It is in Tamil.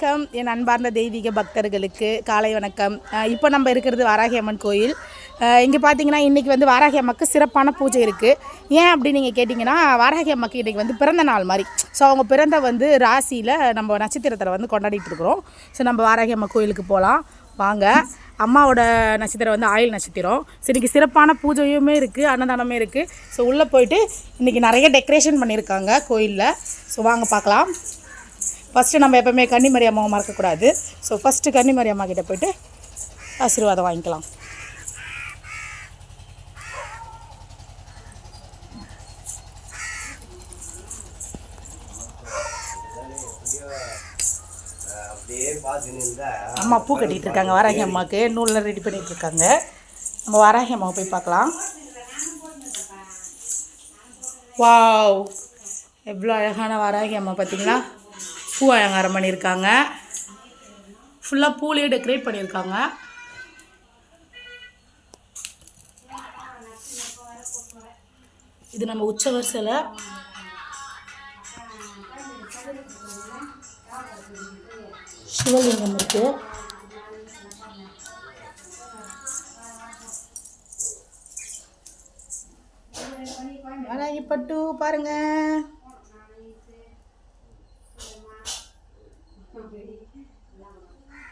வணக்கம் என் அன்பார்ந்த தெய்வீக பக்தர்களுக்கு காலை வணக்கம். இப்போ நம்ம இருக்கிறது வாராகி அம்மன் கோயில். இங்கே பார்த்தீங்கன்னா இன்றைக்கி வந்து வாராகி அம்மாவுக்கு சிறப்பான பூஜை இருக்குது. ஏன் அப்படின்னு நீங்கள் கேட்டிங்கன்னா, வாராகி அம்மாவுக்கு இன்றைக்கி வந்து பிறந்த நாள் மாதிரி. ஸோ அவங்க பிறந்த வந்து ராசியில் நம்ம நட்சத்திரத்தில் வந்து கொண்டாடிட்டு இருக்கிறோம். ஸோ நம்ம வாராகி அம்மா கோயிலுக்கு போகலாம் வாங்க. அம்மாவோட நட்சத்திரம் வந்து ஆயுள் நட்சத்திரம். ஸோ இன்றைக்கி சிறப்பான பூஜையுமே இருக்குது, அன்னதானமே இருக்குது. ஸோ உள்ளே போயிட்டு இன்றைக்கி நிறைய டெக்கரேஷன் பண்ணியிருக்காங்க கோயிலில். ஸோ வாங்க பார்க்கலாம். ஃபஸ்ட்டு நம்ம எப்போவுமே கன்னிமரி அம்மாவை மறக்கக்கூடாது. ஸோ ஃபஸ்ட்டு கன்னிமரி அம்மா கிட்டே போய்ட்டு ஆசீர்வாதம் வாங்கிக்கலாம். அம்மா பூ கட்டிகிட்டு இருக்காங்க. வாராகி அம்மாவுக்கு நூலில் ரெடி பண்ணிகிட்டு இருக்காங்க. நம்ம வாராகி அம்மாவை போய் பார்க்கலாம். வாவ், எவ்வளோ அழகான வாராகி அம்மா பார்த்தீங்களா? பூ அலங்காரம் பண்ணியிருக்காங்க. ஃபுல்லாக பூலேயே டெக்கரேட் பண்ணியிருக்காங்க. இது நம்ம உற்சவர் சிலை. சிவலிங்கம் இருக்கு. வாராகி பட்டு பாருங்க.